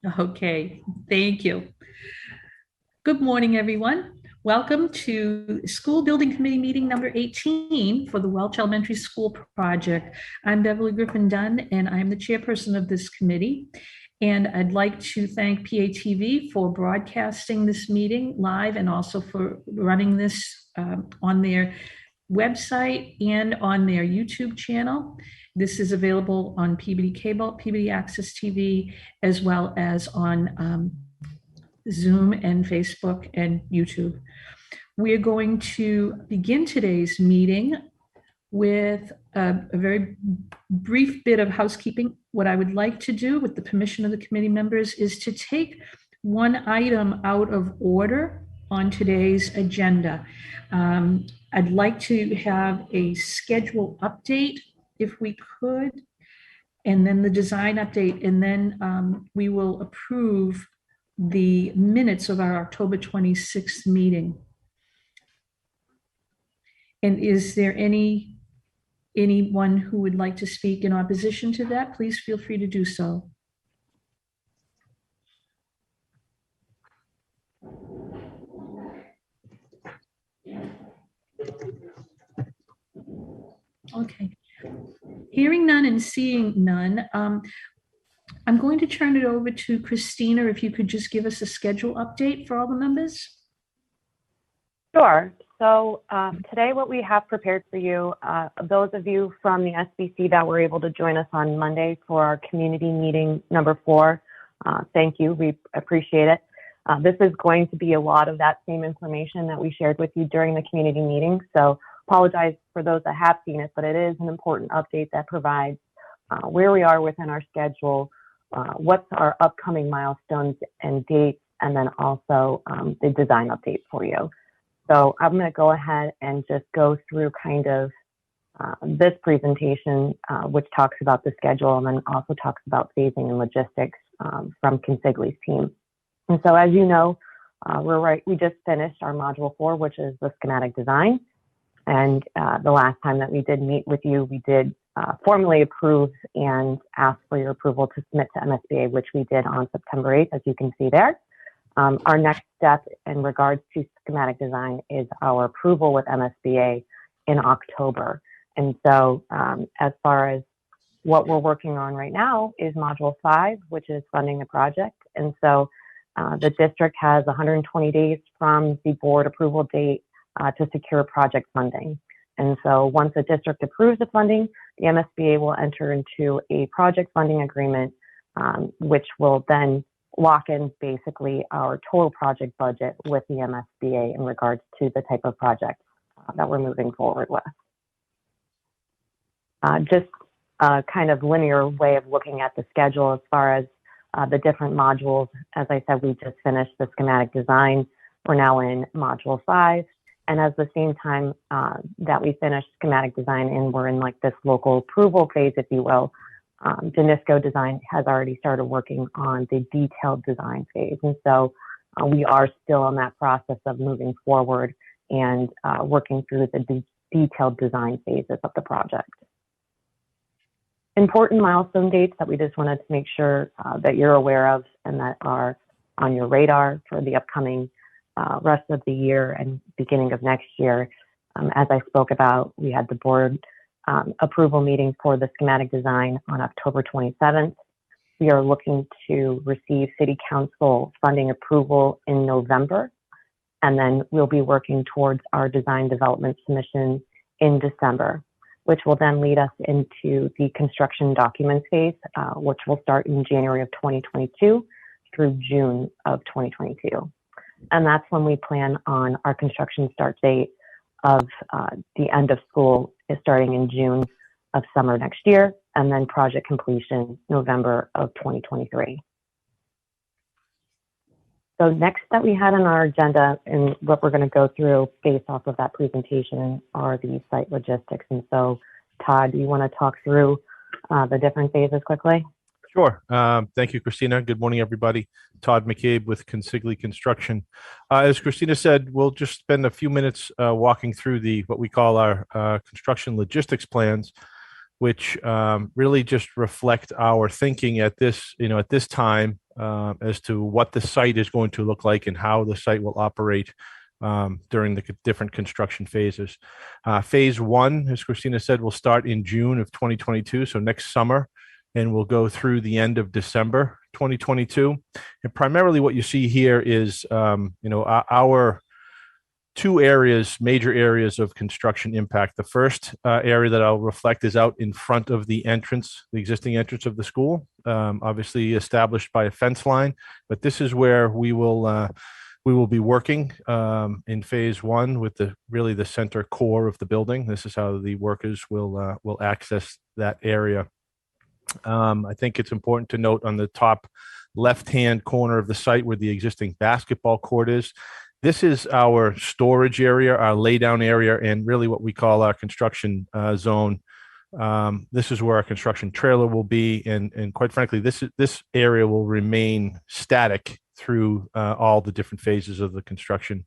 Okay, thank you. Good morning, everyone. Welcome to School Building Committee meeting number 18 for the Welch Elementary School project. I'm Beverly Griffin Dunn, and I'm the chairperson of this committee. And I'd like to thank PATV for broadcasting this meeting live and also for running this on their website and on their YouTube channel. This is available on Peabody Cable, Peabody Access TV, as well as on Zoom and Facebook and YouTube. We are going to begin today's meeting with a very brief bit of housekeeping. What I would like to do, with the permission of the committee members, is to take one item out of order on today's agenda. I'd like to have a schedule update, if we could, and then the design update, and then we will approve the minutes of our October 26th meeting. And is there anyone who would like to speak in opposition to that? Please feel free to do so. Okay. Hearing none and seeing none, I'm going to turn it over to Christina, if you could just give us a schedule update for all the members. Sure. So today what we have prepared for you, those of you from the SBC that were able to join us on Monday for our community meeting number 4, thank you. We appreciate it. This is going to be a lot of that same information that we shared with you during the community meeting. So apologize for those that have seen it, but it is an important update that provides where we are within our schedule, what's our upcoming milestones and dates, and then also the design update for you. So I'm going to go ahead and just go through kind of this presentation, which talks about the schedule and then also talks about phasing and logistics from Consigli's team. And so, as you know, we just finished our module 4, which is the schematic design. And the last time that we did meet with you, we did formally approve and ask for your approval to submit to MSBA, which we did on September 8th, as you can see there. Our next step in regards to schematic design is our approval with MSBA in October. And so as far as what we're working on right now is module 5, which is funding the project. And so the district has 120 days from the board approval date to secure project funding. And so once the district approves the funding, the MSBA will enter into a project funding agreement, which will then lock in basically our total project budget with the MSBA in regards to the type of project that we're moving forward with. Just a kind of linear way of looking at the schedule as far as the different modules. As I said, we just finished the schematic design. We're now in module 5. And at the same time that we finished schematic design and we're in like this local approval phase, if you will, Danisco Design has already started working on the detailed design phase. And so we are still in that process of moving forward and working through the detailed design phases of the project. Important milestone dates that we just wanted to make sure that you're aware of and that are on your radar for the upcoming rest of the year and beginning of next year. As I spoke about, we had the board approval meeting for the schematic design on October 27th. We are looking to receive City Council funding approval in November, and then we'll be working towards our design development submission in December, which will then lead us into the construction documents phase, which will start in January of 2022 through June of 2022. And that's when we plan on our construction start date of the end of school is starting in June of summer next year, and then project completion November of 2023. So next that we had on our agenda and what we're going to go through based off of that presentation are the site logistics. And so Todd, do you want to talk through the different phases quickly? Sure. Thank you, Christina. Good morning, everybody. Todd McCabe with Consigli Construction. As Christina said, we'll just spend a few minutes walking through what we call our construction logistics plans. which really just reflect our thinking at this, at this time as to what the site is going to look like and how the site will operate during the different construction phases. Phase 1, as Christina said, will start in June of 2022, so next summer, and will go through the end of December 2022. And primarily what you see here is, our two areas, major areas of construction impact. The first area that I'll reflect is out in front of the entrance, the existing entrance of the school, obviously established by a fence line. But this is where we will be working in phase 1 with the center core of the building. This is how the workers will access that area. I think it's important to note on the top left-hand corner of the site where the existing basketball court is. This is our storage area, our laydown area, and really what we call our construction zone. This is where our construction trailer will be, and quite frankly, this area will remain static through all the different phases of the construction,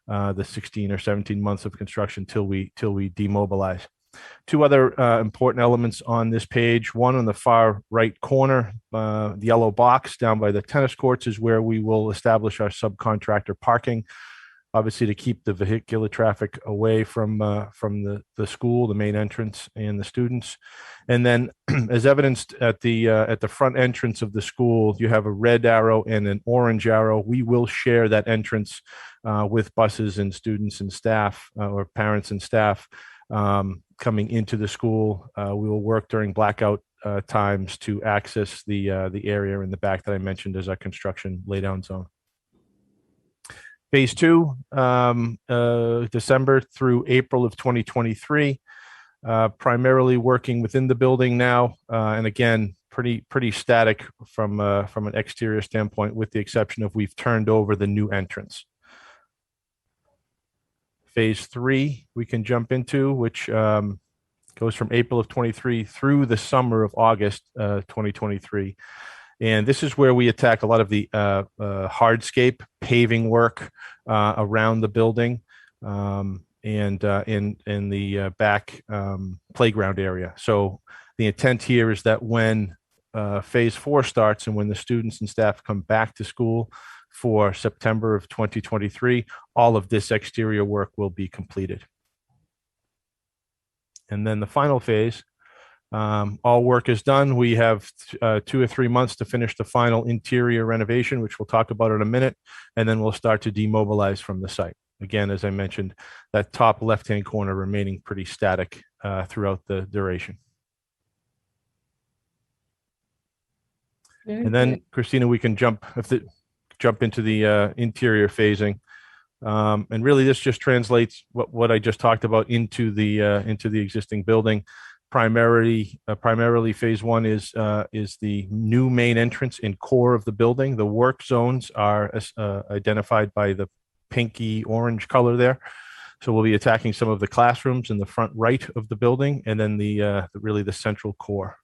the 16 or 17 months of construction till we demobilize. Two other important elements on this page. One on the far right corner, the yellow box down by the tennis courts, is where we will establish our subcontractor parking, obviously to keep the vehicular traffic away from the school, the main entrance, and the students. And then, as evidenced at the front entrance of the school, you have a red arrow and an orange arrow. We will share that entrance with buses and students and staff, or parents and staff coming into the school. We will work during blackout times to access the area in the back that I mentioned as our construction laydown zone. Phase 2, December through April of 2023, primarily working within the building now, and again, pretty static from an exterior standpoint, with the exception of we've turned over the new entrance. Phase 3 we can jump into, which goes from April of 23 through the summer of August 2023. And this is where we attack a lot of the hardscape paving work around the building and in the back playground area. So the intent here is that when phase 4 starts and when the students and staff come back to school for September of 2023, all of this exterior work will be completed. And then the final phase, all work is done. We have 2 or 3 months to finish the final interior renovation, which we'll talk about in a minute, and then we'll start to demobilize from the site. Again, as I mentioned, that top left-hand corner remaining pretty static throughout the duration. And then, Christina, we can jump into the interior phasing. And really, this just translates what I just talked about into the existing building. Primarily, phase 1 is the new main entrance and core of the building. The work zones are identified by the pinky orange color there. So we'll be attacking some of the classrooms in the front right of the building, and then really the central core.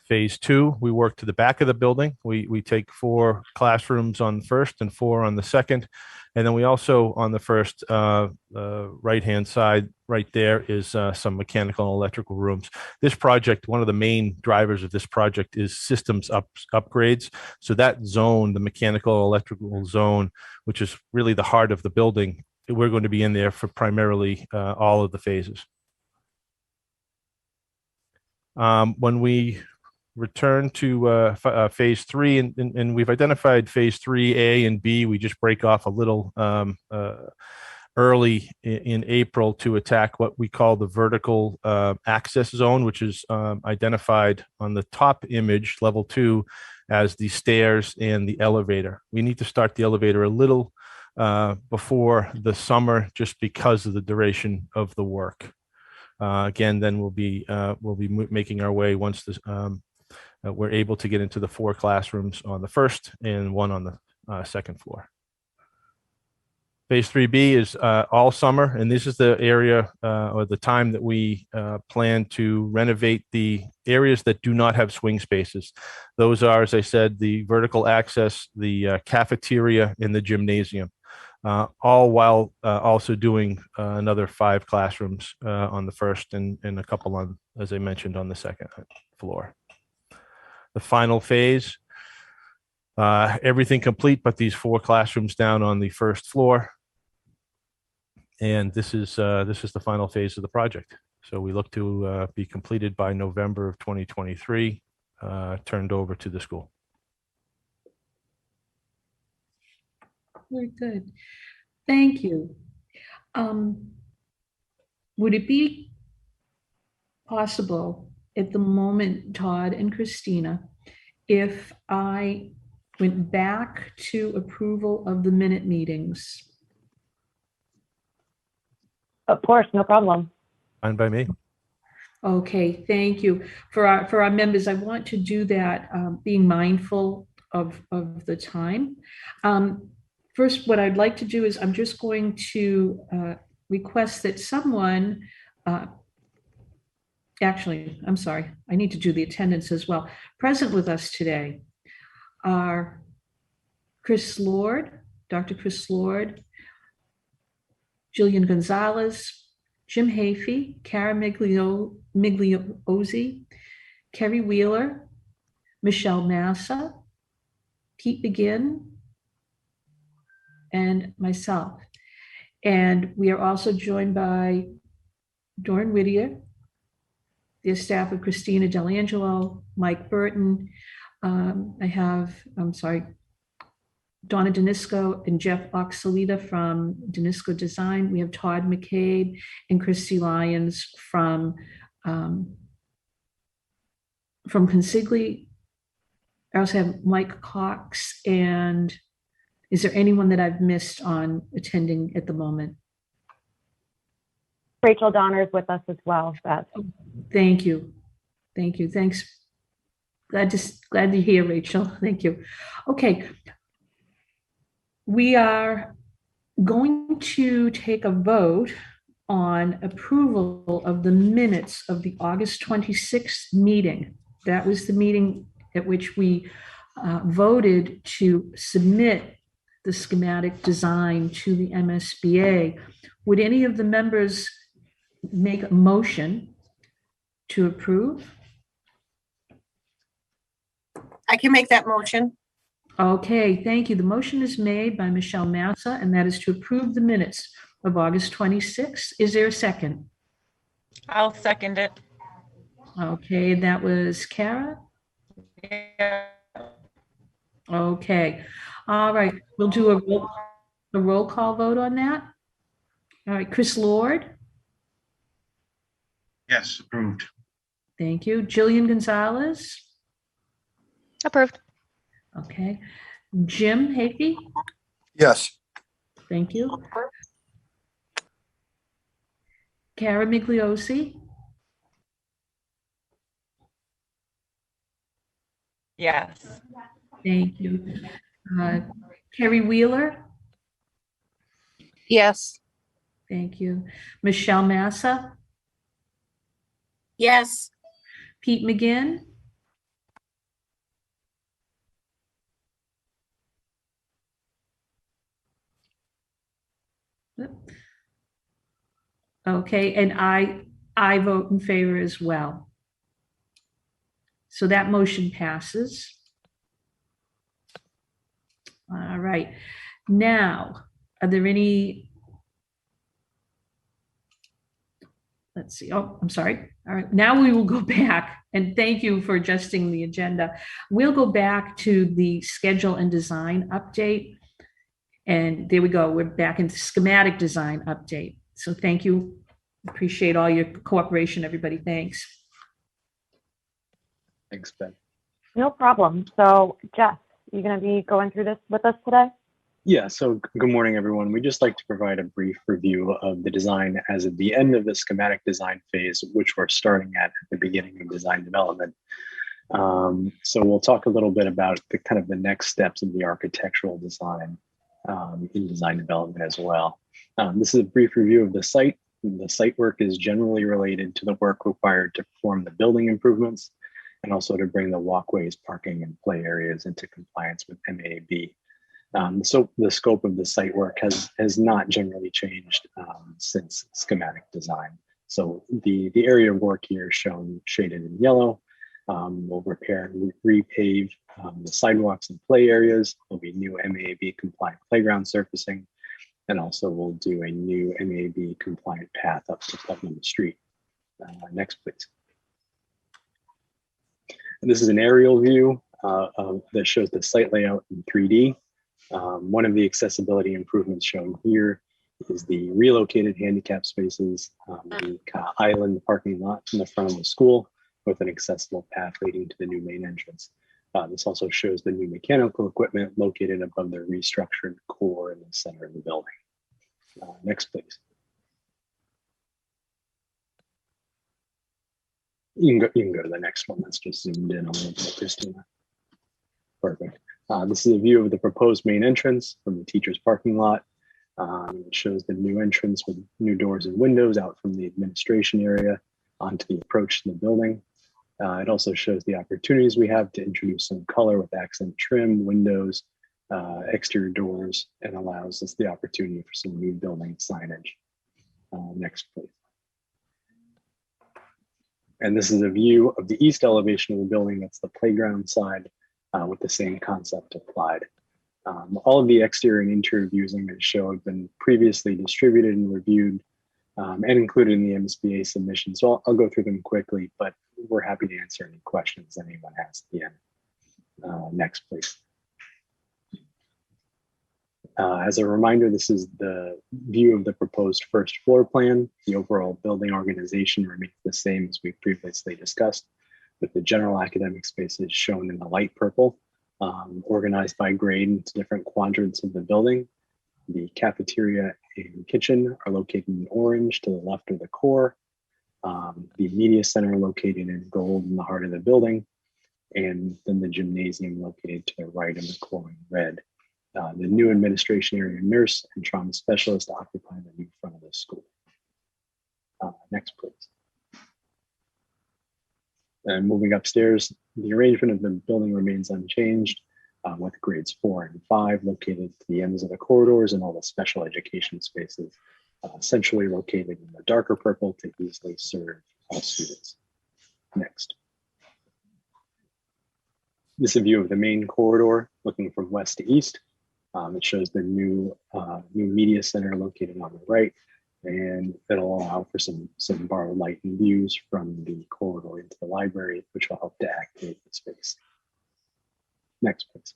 Phase 2, we work to the back of the building. We take 4 classrooms on the first and 4 on the second. And then we also, on the first right-hand side, right there is some mechanical and electrical rooms. This project, one of the main drivers of this project is systems upgrades. So that zone, the mechanical and electrical zone, which is really the heart of the building, we're going to be in there for primarily all of the phases. When we return to phase 3, and we've identified phase 3A and B. We just break off a little early in April to attack what we call the vertical access zone, which is identified on the top image, level 2, as the stairs and the elevator. We need to start the elevator a little before the summer, just because of the duration of the work. Again, then we'll be making our way once this. We're able to get into the 4 classrooms on the first and 1 on the second floor. Phase 3B is all summer, and this is the area or the time that we plan to renovate the areas that do not have swing spaces. Those are, as I said, the vertical access, the cafeteria, and the gymnasium. all while also doing another 5 classrooms on the first and a couple on, as I mentioned, on the second floor. The final phase, everything complete but these 4 classrooms down on the first floor. And this is the final phase of the project. So we look to be completed by November of 2023, turned over to the school. Very good. Thank you. Would it be possible at the moment, Todd and Christina, if I went back to approval of the minute meetings? Of course, no problem. Fine by me. Okay, thank you. For our members, I want to do that, being mindful of the time. First, what I'd like to do is I'm just going to request that someone, actually, I'm sorry, I need to do the attendance as well. Present with us today are Chris Lord, Dr. Chris Lord, Jillian Gonzalez, Jim Hafey, Cara Migliozzi, Kerry Wheeler, Michelle Massa, Pete McGinn, and myself. And we are also joined by Dorn Whittier, the staff of Christina Delangelo, Mike Burton. Donna Danisco and Jeff Oxalita from Danisco Design. We have Todd McCabe and Christy Lyons from Consigli. I also have Mike Cox. And is there anyone that I've missed on attending at the moment? Rachel Donner is with us as well. Thank you. Thank you. Thanks. Glad to hear, Rachel. Thank you. Okay. We are going to take a vote on approval of the minutes of the August 26th meeting. That was the meeting at which we voted to submit the schematic design to the MSBA. Would any of the members make a motion to approve? I can make that motion. Okay, thank you. The motion is made by Michelle Massa, and that is to approve the minutes of August 26th. Is there a second? I'll second it. Okay, that was Cara. Yeah. Okay, all right. We'll do a roll call vote on that. All right, Chris Lord. Yes, approved. Thank you. Jillian Gonzalez. Approved. Okay. Jim Hafey. Yes. Thank you. Cara Migliozzi. Yes. Thank you. Kerry Wheeler. Yes. Thank you. Michelle Massa. Yes. Pete McGinn. Okay, and I vote in favor as well. So that motion passes. All right. Now, are there any? Let's see. Oh, I'm sorry. All right. Now we will go back, and thank you for adjusting the agenda. We'll go back to the schedule and design update. And there we go. We're back into schematic design update. So thank you. Appreciate all your cooperation, everybody. Thanks. Thanks, Ben. No problem. So, Jeff, you going to be going through this with us today? Yeah, so good morning, everyone. We'd just like to provide a brief review of the design as of the end of the schematic design phase, which we're starting at the beginning of design development. So we'll talk a little bit about the kind of the next steps of the architectural design in design development as well. This is a brief review of the site. The site work is generally related to the work required to perform the building improvements and also to bring the walkways, parking, and play areas into compliance with MAB. So the scope of the site work has not generally changed since schematic design. So the area of work here is shown shaded in yellow. We'll repair and repave the sidewalks and play areas. There'll be new MAB compliant playground surfacing, and also we'll do a new MAB compliant path up to Putnam Street. Next, please. And this is an aerial view that shows the site layout in 3D. One of the accessibility improvements shown here is the relocated handicap spaces, the kind of island parking lot in the front of the school with an accessible path leading to the new main entrance. This also shows the new mechanical equipment located above the restructured core in the center of the building. Next, please. You can go to the next one. That's just zoomed in a little bit, Christina. Perfect. This is a view of the proposed main entrance from the teacher's parking lot. It shows the new entrance with new doors and windows out from the administration area onto the approach to the building. It also shows the opportunities we have to introduce some color with accent trim, windows, exterior doors, and allows us the opportunity for some new building signage. Next, please. And this is a view of the east elevation of the building. That's the playground side with the same concept applied. All of the exterior and interior views I'm going to show have been previously distributed and reviewed and included in the MSBA submission. So I'll go through them quickly, but we're happy to answer any questions anyone has at the end. Next, please. As a reminder, this is the view of the proposed first floor plan. The overall building organization remains the same as we previously discussed, with the general academic spaces shown in the light purple, organized by grade into different quadrants of the building. The cafeteria and kitchen are located in orange to the left of the core. The media center located in gold in the heart of the building, and then the gymnasium located to the right of the core in red. The new administration area nurse and trauma specialist occupy the new front of the school. Next, please. And moving upstairs, the arrangement of the building remains unchanged, with grades 4 and 5 located to the ends of the corridors and all the special education spaces centrally located in the darker purple to easily serve all students. Next. This is a view of the main corridor looking from west to east. It shows the new media center located on the right, and it'll allow for some borrowed light and views from the corridor into the library, which will help to activate the space. Next, please.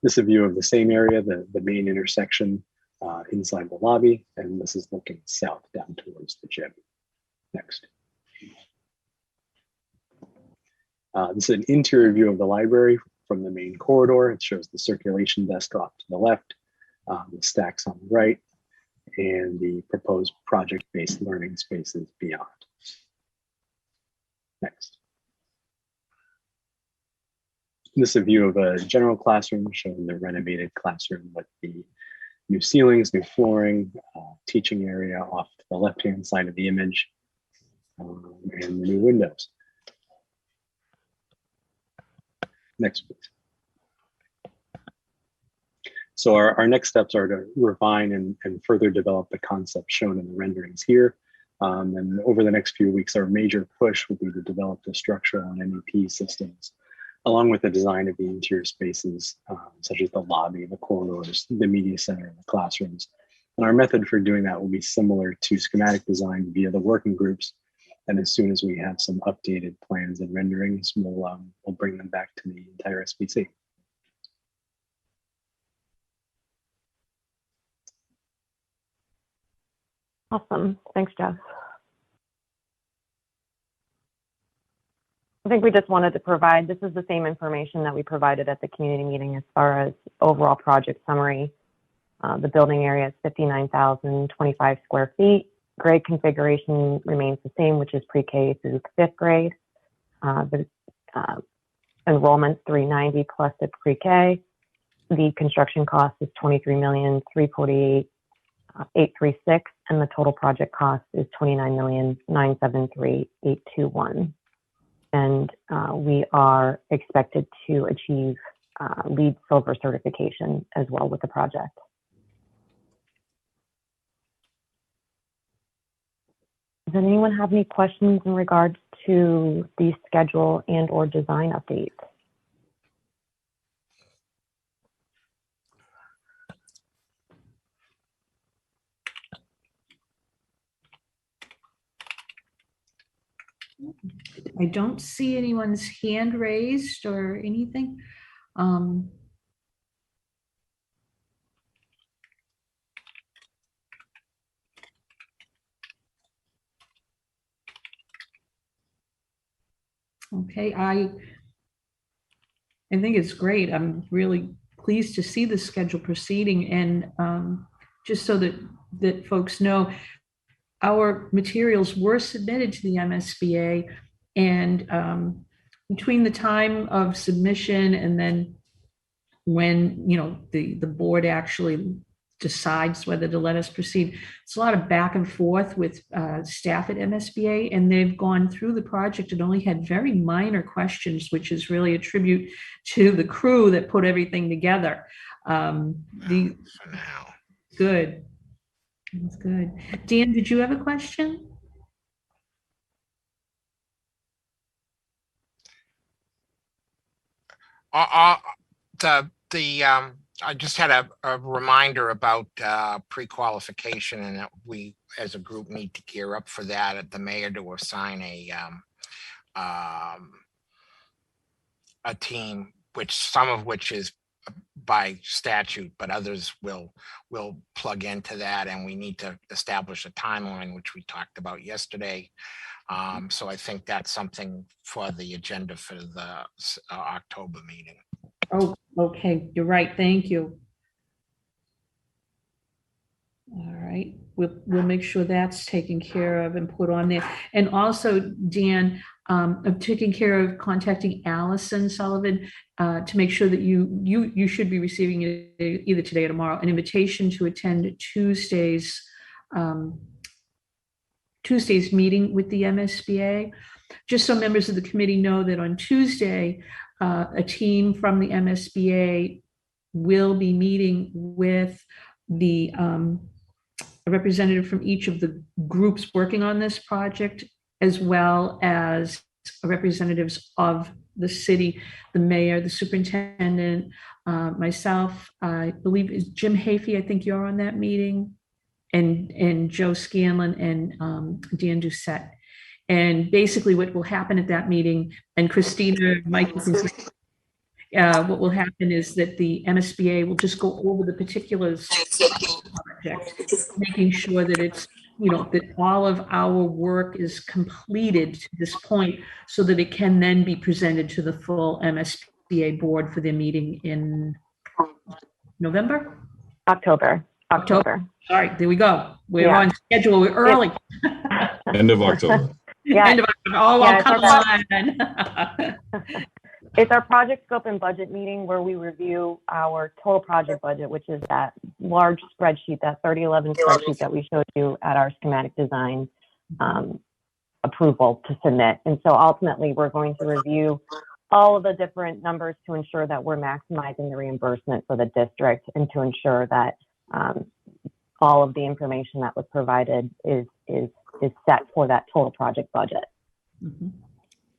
This is a view of the same area, the main intersection inside the lobby, and this is looking south down towards the gym. Next. This is an interior view of the library from the main corridor. It shows the circulation desk off to the left, the stacks on the right, and the proposed project-based learning spaces beyond. Next. This is a view of a general classroom showing the renovated classroom with the new ceilings, new flooring, teaching area off to the left-hand side of the image, and new windows. Next, please. So our next steps are to refine and further develop the concept shown in the renderings here. And over the next few weeks, our major push will be to develop the structural and MEP systems, along with the design of the interior spaces, such as the lobby, the corridors, the media center, and the classrooms. And our method for doing that will be similar to schematic design via the working groups. And as soon as we have some updated plans and renderings, we'll bring them back to the entire SBC. Awesome. Thanks, Jeff. I think we just wanted to provide, this is the same information that we provided at the community meeting as far as overall project summary. The building area is 59,025 square feet. Grade configuration remains the same, which is pre-K through 5th grade. The enrollment 390 plus the pre-K. The construction cost is $23,348,836, and the total project cost is $29,973,821. And we are expected to achieve LEED Silver certification as well with the project. Does anyone have any questions in regards to the schedule and or design update? I don't see anyone's hand raised or anything. Okay, I think it's great. I'm really pleased to see the schedule proceeding, and just so that folks know, our materials were submitted to the MSBA, and between the time of submission and then when the board actually decides whether to let us proceed, it's a lot of back and forth with staff at MSBA, and they've gone through the project and only had very minor questions, which is really a tribute to the crew that put everything together. Good. That's good. Dan, did you have a question? I just had a reminder about pre-qualification, and that we as a group need to gear up for that at the mayor to assign a team, which some of which is by statute, but others will plug into that, and we need to establish a timeline, which we talked about yesterday. So I think that's something for the agenda for the October meeting. Oh, okay, you're right, thank you. All right, we'll make sure that's taken care of and put on there. And also, Dan, I'm taking care of contacting Allison Sullivan to make sure that you should be receiving it either today or tomorrow, an invitation to attend Tuesday's meeting with the MSBA. Just so members of the committee know that on Tuesday, a team from the MSBA will be meeting with a representative from each of the groups working on this project, as well as representatives of the city, the mayor, the superintendent, myself, I believe is Jim Hafey, I think you're on that meeting, and Joe Scanlon and Dan Doucette. And basically what will happen at that meeting, and Christina, Mike, what will happen is that the MSBA will just go over the particulars of the project, making sure that it's, that all of our work is completed to this point so that it can then be presented to the full MSBA board for their meeting in November? October. All right, there we go. We're on schedule. We're early. End of October. Yeah. End of October. Oh, well, come on. It's our project scope and budget meeting where we review our total project budget, which is that large spreadsheet, that 3011 spreadsheet that we showed you at our schematic design approval to submit. And so ultimately, we're going to review all of the different numbers to ensure that we're maximizing the reimbursement for the district, and to ensure that all of the information that was provided is set for that total project budget. Mm-hmm.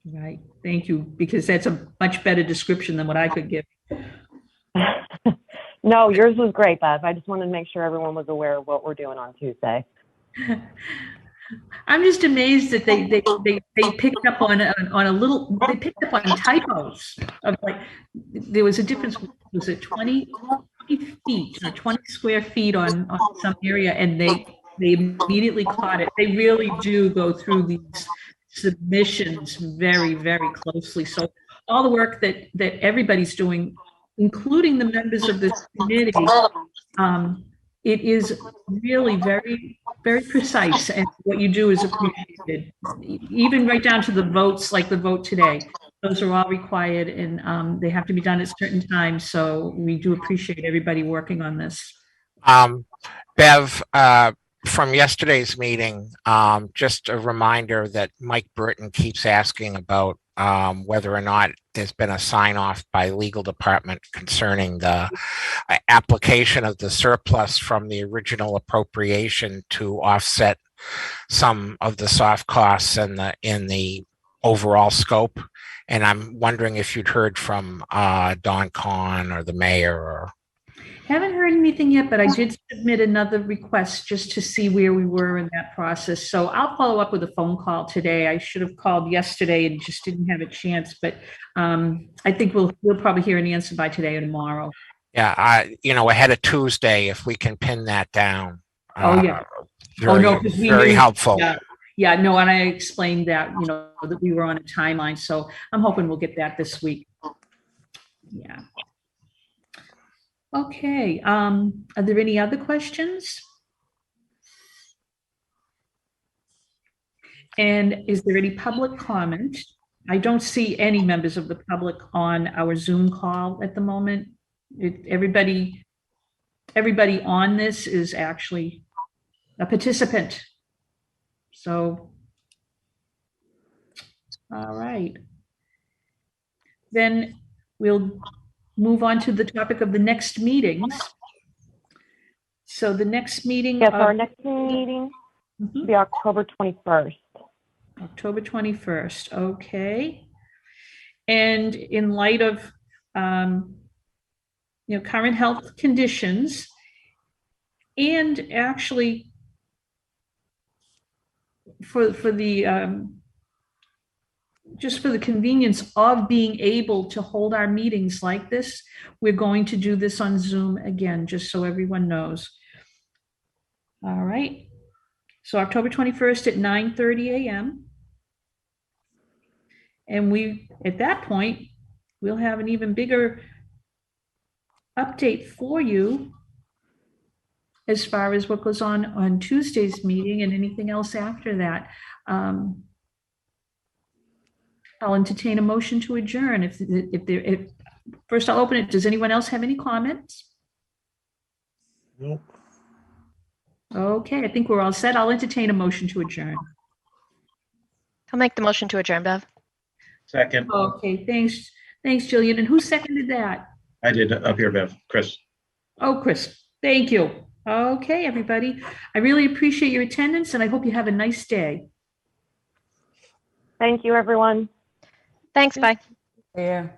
Right, thank you, because that's a much better description than what I could give. No, yours was great, Bev. I just wanted to make sure everyone was aware of what we're doing on Tuesday. I'm just amazed that they picked up on a little, they picked up on typos of, like, there was a difference, was it 20 feet or 20 square feet on some area, and they immediately caught it. They really do go through these submissions very, very closely. So all the work that everybody's doing, including the members of this committee, it is really very, very precise, and what you do is appreciated, even right down to the votes, like the vote today. Those are all required, and they have to be done at certain times. So we do appreciate everybody working on this. Bev, from yesterday's meeting, just a reminder that Mike Burton keeps asking about whether or not there's been a sign off by legal department concerning the application of the surplus from the original appropriation to offset some of the soft costs in the overall scope. And I'm wondering if you'd heard from Don Kahn or the mayor or. Haven't heard anything yet, but I did submit another request just to see where we were in that process. So I'll follow up with a phone call today. I should have called yesterday and just didn't have a chance, but I think we'll probably hear an answer by today or tomorrow. Yeah, ahead of Tuesday, if we can pin that down. Oh, yeah. Very helpful. Yeah, no, and I explained that, that we were on a timeline. So I'm hoping we'll get that this week. Yeah. Okay, are there any other questions? And is there any public comment? I don't see any members of the public on our Zoom call at the moment. Everybody on this is actually a participant. So, all right. Then we'll move on to the topic of the next meetings. So the next meeting. Yes, our next meeting will be October 21st. October 21st, okay. And in light of, current health conditions, and actually for the, just for the convenience of being able to hold our meetings like this, we're going to do this on Zoom again, just so everyone knows. All right. So October 21st at 9:30 a.m. And at that point, we'll have an even bigger update for you as far as what goes on Tuesday's meeting and anything else after that. I'll entertain a motion to adjourn. First, I'll open it. Does anyone else have any comments? Nope. Okay, I think we're all set. I'll entertain a motion to adjourn. I'll make the motion to adjourn, Bev. Second. Okay, thanks, Jillian. And who seconded that? I did up here, Bev. Chris. Oh, Chris, thank you. Okay, everybody. I really appreciate your attendance and I hope you have a nice day. Thank you, everyone. Thanks, bye. Yeah.